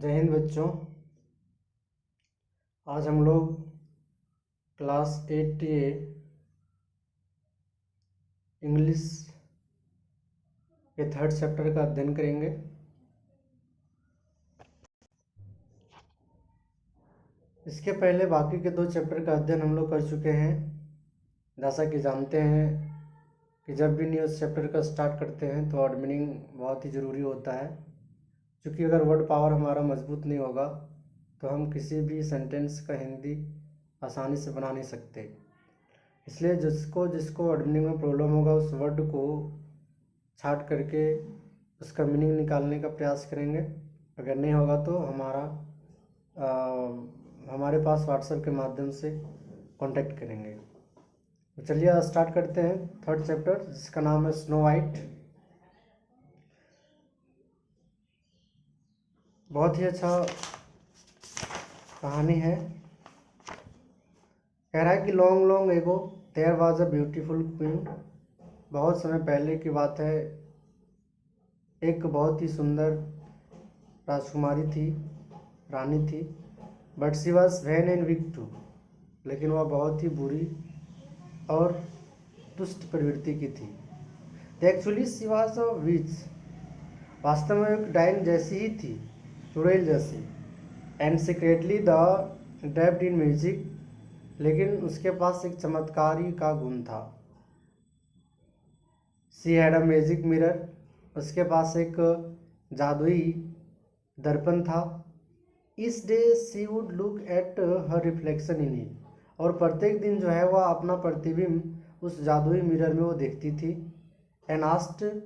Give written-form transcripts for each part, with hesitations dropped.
जय हिंद बच्चों। आज हम लोग क्लास 8A इंग्लिश के 3rd चैप्टर का अध्ययन करेंगे। इसके पहले बाकी के 2 चैप्टर का अध्ययन हम लोग कर चुके हैं। जैसा कि जानते हैं कि जब भी न्यूज़ चैप्टर का स्टार्ट करते हैं तो वर्ड मीनिंग बहुत ही ज़रूरी होता है, क्योंकि अगर वर्ड पावर हमारा मजबूत नहीं होगा तो हम किसी भी सेंटेंस का हिंदी आसानी से बना नहीं सकते। इसलिए जिसको वर्ड मीनिंग में प्रॉब्लम होगा उस वर्ड को छाट करके उसका मीनिंग निकालने का प्रयास करेंगे। अगर नहीं होगा तो हमारे पास व्हाट्सएप के माध्यम से कांटेक्ट करेंगे। तो चलिए स्टार्ट करते हैं 3rd चैप्टर, जिसका नाम है स्नो वाइट। बहुत ही अच्छा कहानी है। कह रहा है कि long long ago there was a beautiful queen. बहुत समय पहले की बात है, एक बहुत ही सुंदर राजकुमारी थी, रानी थी। But she was vain and weak too, लेकिन वह बहुत ही बुरी और दुष्ट प्रवृत्ति की थी। Actually she was a witch, वास्तव में एक डाइन जैसी ही थी, चुड़ैल जैसी। And secretly the dipped in music, लेकिन उसके पास एक चमत्कारी का गुण था। She had a magic mirror, उसके पास एक जादुई दर्पण था। इस day she would look at her reflection in it, और प्रत्येक दिन जो है वह अपना प्रतिबिंब उस जादुई मिरर में वो देखती थी। एंड आस्क्ड,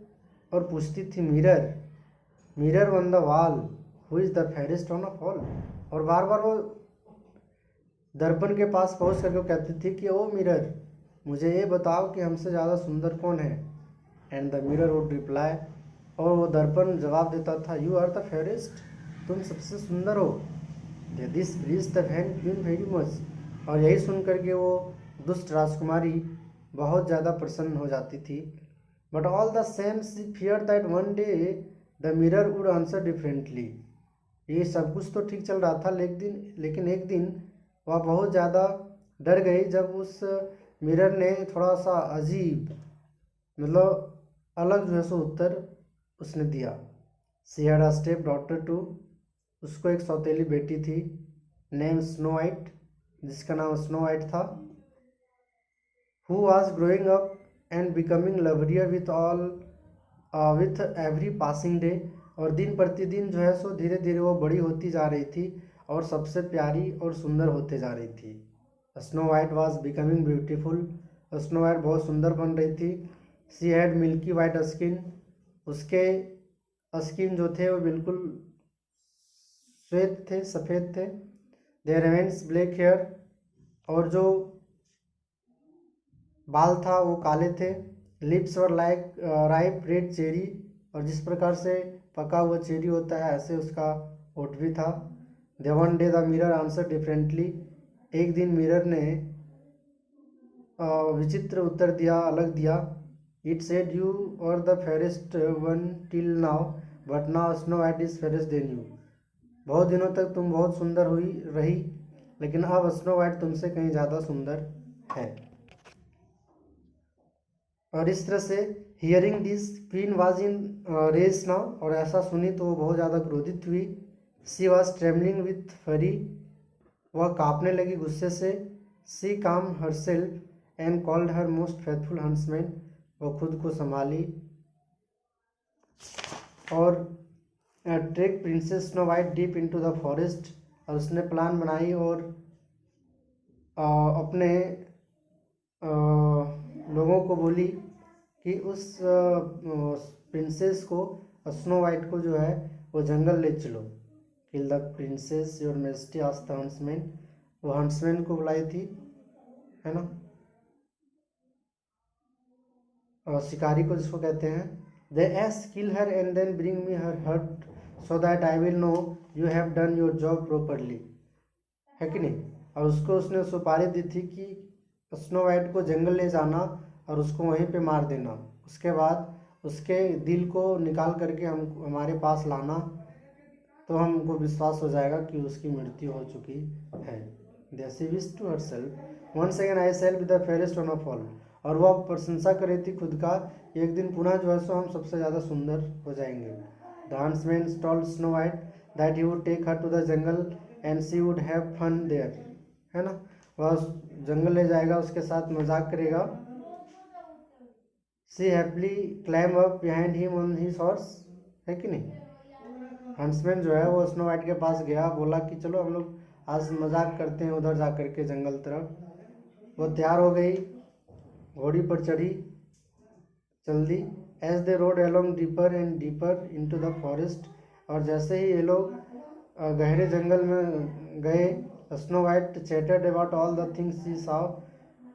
और पूछती थी, mirror mirror on the wall, who is the fairest on off all. और बार बार वो दर्पण के पास पहुंच करके कहती थी कि ओ मिरर, मुझे ये बताओ कि हमसे ज़्यादा सुंदर कौन है। And the mirror would reply, और वो दर्पण जवाब देता था, यू आर द फेयरेस्ट, तुम सबसे सुंदर हो। This please the vain queen very much, और यही सुन करके वो दुष्ट राजकुमारी बहुत ज़्यादा प्रसन्न हो जाती थी। But all the same she fear that one day the mirror would answer differently. ये सब कुछ तो ठीक चल रहा था, लेकिन एक दिन वह बहुत ज़्यादा डर गई जब उस मिरर ने थोड़ा सा अजीब, मतलब अलग जो है सो उत्तर उसने दिया। She had a stepdaughter too, उसको एक सौतेली बेटी थी, नेम स्नो वाइट, जिसका नाम स्नो वाइट था। Who was growing up and becoming lovelier with every passing day, और दिन प्रतिदिन जो है सो धीरे धीरे वो बड़ी होती जा रही थी और सबसे प्यारी और सुंदर होते जा रही थी। Snow white was becoming beautiful, snow white बहुत सुंदर बन रही थी। She had milky white skin, उसके स्किन जो थे वो बिल्कुल श्वेत थे, सफ़ेद थे। देयर रिमेन्स ब्लैक हेयर, और जो बाल था वो काले थे। Lips were like ripe red cherry, और जिस प्रकार से पका हुआ चेरी होता है ऐसे उसका होठ भी था। They one day the mirror answer differently, एक दिन मिरर ने विचित्र उत्तर दिया, अलग दिया। It said, you are the fairest one till now, but now snow white is fairest than you. बहुत दिनों तक तुम बहुत सुंदर हुई रही, लेकिन अब स्नो वाइट तुमसे कहीं ज़्यादा सुंदर है। और इस तरह से hearing this queen was enraged now, और ऐसा सुनी तो वो बहुत ज़्यादा क्रोधित हुई। शी वॉज ट्रेमलिंग विथ फरी, वह कांपने लगी गुस्से से। She calm herself and called her most faithful huntsman, वह खुद को संभाली और trek princess snow white deep into the forest, और उसने प्लान बनाई और अपने लोगों को बोली कि उस प्रिंसेस को, स्नो वाइट को जो है वो जंगल ले चलो। Kill the princess your majesty asked the huntsman, वो हंसमैन को बुलाई थी, है ना, शिकारी को जिसको कहते हैं। They asked, kill her and then bring me her heart so that I will know you have done your job properly, है कि नहीं। और उसने सुपारी दी थी कि स्नो वाइट को जंगल ले जाना और उसको वहीं पे मार देना, उसके बाद उसके दिल को निकाल करके हमारे पास लाना, तो हमको विश्वास हो जाएगा कि उसकी मृत्यु हो चुकी है। She wish to herself once again I shall be the fairest one of all. और वह प्रशंसा कर रही थी खुद का, एक दिन पुनः जो है सो हम सबसे ज़्यादा सुंदर हो जाएंगे। The huntsman told Snow White that he would take her to the jungle and she would have fun there, है ना, वह जंगल ले जाएगा, उसके साथ मजाक करेगा। She happily climb up behind him on his horse, है कि नहीं। हंट्समैन जो है वो स्नो वाइट के पास गया, बोला कि चलो हम लोग आज मजाक करते हैं उधर जा करके जंगल तरफ। वो तैयार हो गई, घोड़ी पर चढ़ी, चल दी। As they rode along deeper and deeper into the forest, और जैसे ही ये लोग गहरे जंगल में गए, snow white chattered about all the things she saw,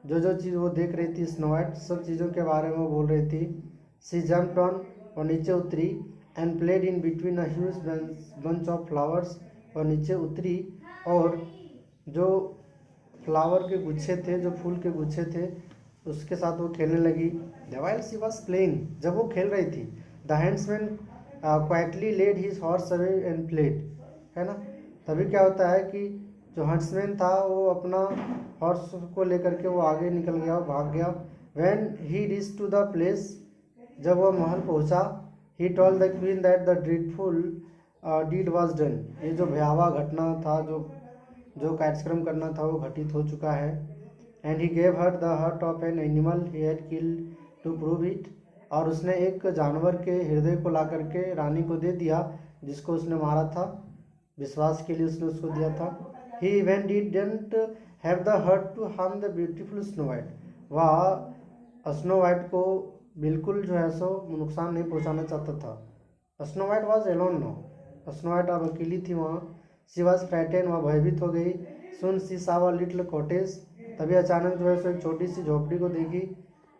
जो चीज़ वो देख रही थी स्नो वाइट, सब चीज़ों के बारे में वो बोल रही थी। शी जम्प्ड ऑन, और नीचे उतरी, and played in between a huge bunch of flowers, और नीचे उतरी और जो फ्लावर के गुच्छे थे, जो फूल के गुच्छे थे, उसके साथ वो खेलने लगी। व्हाइल शी वॉज प्लेइंग, जब वो खेल रही थी, the huntsman quietly led his horse away and played, है ना। तभी क्या होता है कि जो हंट्समैन था वो अपना हॉर्स को लेकर के वो आगे निकल गया, भाग गया। When he reach to the place, जब वह महल पहुंचा, he told the queen that the dreadful deed was done, ये जो भयावह घटना था, जो कार्यक्रम करना था वो घटित हो चुका है। And he gave her the heart of an animal he had killed to prove it, और उसने एक जानवर के हृदय को ला करके रानी को दे दिया जिसको उसने मारा था, विश्वास के लिए उसने उसको दिया था। He even didn't have the heart to harm the beautiful snow white, वह स्नो वाइट को बिल्कुल जो है सो नुकसान नहीं पहुंचाना चाहता था। Snow white was alone now, Snow White अब अकेली थी वहाँ। शी वॉज फ्राइटेन, वह भयभीत हो गई। Soon she saw a little cottage, तभी अचानक जो है सो एक छोटी सी झोपड़ी को देखी।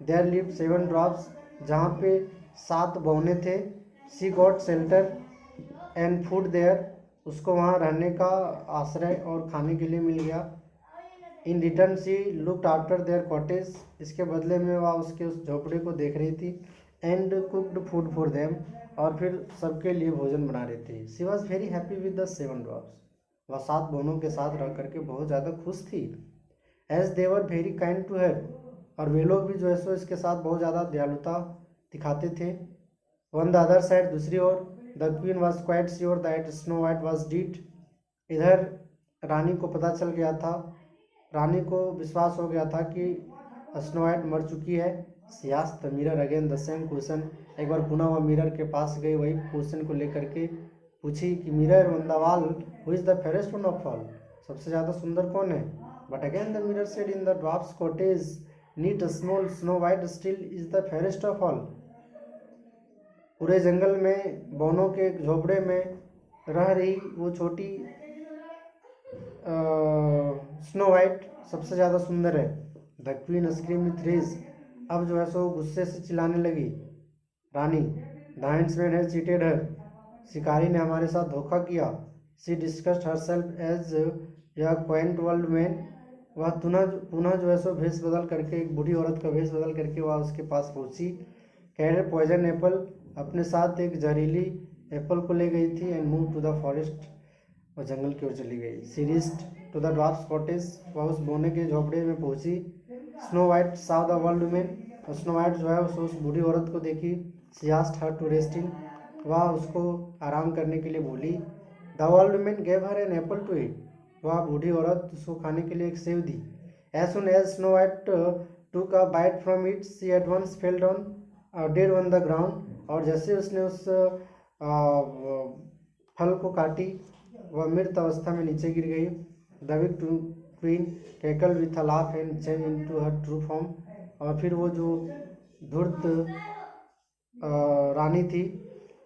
देयर लिव्ड 7 ड्रॉप्स, जहाँ पे 7 बौने थे। She got shelter and food there, उसको वहाँ रहने का आश्रय और खाने के लिए मिल गया। In return she looked after their cottage, इसके बदले में वह उसके उस झोपड़ी को देख रही थी। And cooked food for them, और फिर सबके लिए भोजन बना रही थी। She was very happy with the 7 drops, वह 7 बोनों के साथ रह करके बहुत ज़्यादा खुश थी। As they were very kind to her, और वे लोग भी जो है सो इसके साथ बहुत ज़्यादा दयालुता दिखाते थे। वन द अदर साइड, दूसरी ओर, the queen was quite sure that snow white was dead, इधर रानी को पता चल गया था, रानी को विश्वास हो गया था कि स्नो वाइट मर चुकी है। She asked the mirror again the same question, एक बार पुनः वह मिरर के पास गई, वही क्वेश्चन को लेकर के पूछी कि mirror on the wall who is the fairest one of all, सबसे ज़्यादा सुंदर कौन है। But again the mirror said in the dwarfs cottage neat small Snow White still is the fairest of all, पूरे जंगल में बौनों के झोपड़े में रह रही वो छोटी स्नो वाइट सबसे ज़्यादा सुंदर है। The queen scream with rage, अब जो है सो गुस्से से चिल्लाने लगी रानी। The huntsman has cheated her, शिकारी ने हमारे साथ धोखा किया। She disguised herself as a quaint old woman, वह पुनः जो है सो भेष बदल करके, एक बूढ़ी औरत का भेष बदल करके वह उसके पास पहुंची। कैरेड पॉइजन एप्पल, अपने साथ एक जहरीली एप्पल को ले गई थी। And move to the forest, वह जंगल की ओर चली गई। She reached to the dwarfs cottage, वह उस बोने के झोपड़े में पहुंची। Snow white saw the old women, स्नो वाइट जो है उस बूढ़ी औरत को देखी। She asked her to rest in, वह उसको आराम करने के लिए बोली। The old women gave her an apple to eat, वह बूढ़ी औरत उसको खाने के लिए एक सेब दी। As soon as snow white took a bite from it she at once fell down dead on the ground, और जैसे उसने उस फल को काटी वह मृत अवस्था में नीचे गिर गई। The wicked queen cackle with a laugh and change into her true form, और फिर वो जो धूर्त रानी थी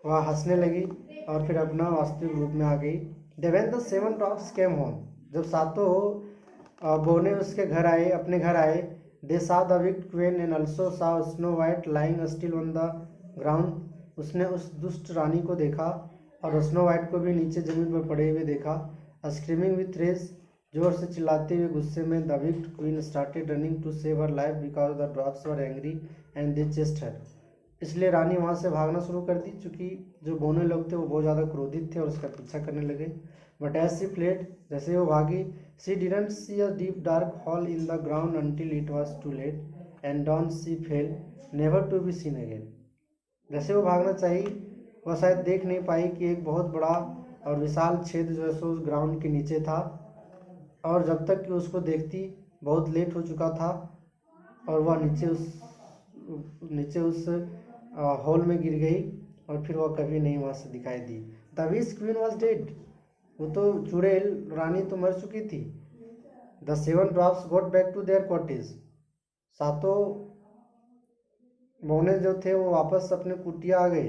वह हंसने लगी और फिर अपना वास्तविक रूप में आ गई। Deven the 7 drops came home, जब 7 बोने उसके घर आए, अपने घर आए। They saw the wicked queen and also saw snow white lying still on the ground, उसने उस दुष्ट रानी को देखा और स्नो वाइट को भी नीचे जमीन पर पड़े हुए देखा। स्क्रीमिंग विथ रेज, जोर से चिल्लाते हुए गुस्से में, the wicked queen started running to save her life because the drops were angry and they chased her, इसलिए रानी वहाँ से भागना शुरू कर दी, चूँकि जो बोने लोग थे वो बहुत ज़्यादा क्रोधित थे और उसका पीछा करने लगे। बट एज सी फ्लेड, जैसे वो भागी, she didn't see a deep dark hole in the ground until it was too late and down she fell never to be seen again. जैसे वो भागना चाहिए, वह शायद देख नहीं पाई कि एक बहुत बड़ा और विशाल छेद जो है सो उस ग्राउंड के नीचे था, और जब तक कि उसको देखती बहुत लेट हो चुका था और वह नीचे उस हॉल में गिर गई और फिर वह कभी नहीं वहाँ से दिखाई दी। The wish queen was dead, वो तो चुड़ैल रानी तो मर चुकी थी। The seven dwarfs got back to their cottage, सातों बौने जो थे वो वापस अपने कुटिया आ गए।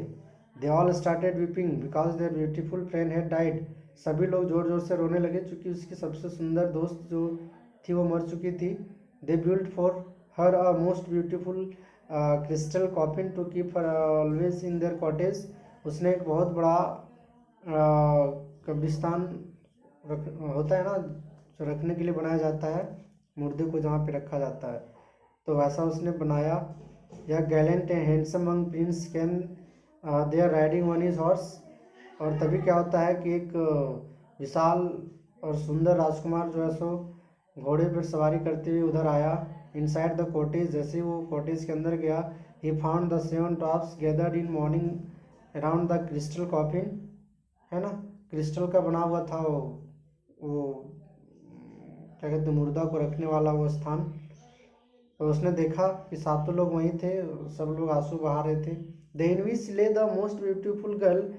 They all started weeping because their beautiful friend had died, सभी लोग जोर जोर से रोने लगे क्योंकि उसकी सबसे सुंदर दोस्त जो थी वो मर चुकी थी। They build for her a most beautiful crystal coffin to keep her always in their cottage, उसने एक बहुत बड़ा कब्रिस्तान होता है ना जो रखने के लिए बनाया जाता है, मुर्दे को जहाँ पे रखा जाता है, तो वैसा उसने बनाया। यह gallant and handsome young prince came there riding on his horse, और तभी क्या होता है कि एक विशाल और सुंदर राजकुमार जो है सो घोड़े पर सवारी करते हुए उधर आया। इनसाइड द कॉटेज, जैसे ही वो कॉटेज के अंदर गया, he found the seven dwarfs gathered in morning around the crystal coffin, है ना, क्रिस्टल का बना हुआ था वो क्या कहते हैं, मुर्दा को रखने वाला वो स्थान। तो उसने देखा कि सातों लोग वहीं थे, सब लोग आंसू बहा रहे थे। द इन विच ले the most beautiful girl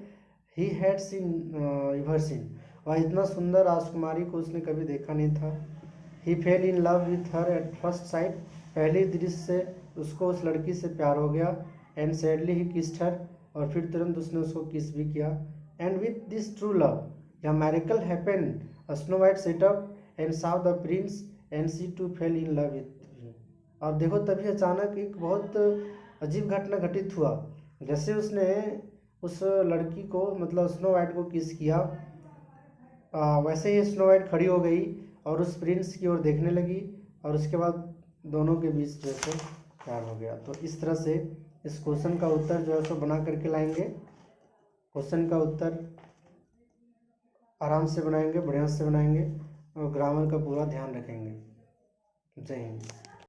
he had seen ever seen, वह इतना सुंदर राजकुमारी को उसने कभी देखा नहीं था। He fell in love with her at first sight, पहली दृश्य से उसको उस लड़की से प्यार हो गया। And sadly he kissed her, और फिर तुरंत उसने उसको किस भी किया। And with this true love a miracle happen, snow white sat up and saw the prince and she too fell in love with. और देखो तभी अचानक एक बहुत अजीब घटना घटित हुआ। जैसे उसने उस लड़की को मतलब स्नो वाइट को किस किया, वैसे ही स्नो वाइट खड़ी हो गई और उस प्रिंस की ओर देखने लगी, और उसके बाद दोनों के बीच जो है प्यार हो गया। तो इस तरह से इस क्वेश्चन का उत्तर जो है सो बना करके लाएंगे। क्वेश्चन का उत्तर आराम से बनाएंगे, बढ़िया से बनाएंगे और ग्रामर का पूरा ध्यान रखेंगे। जय हिंद।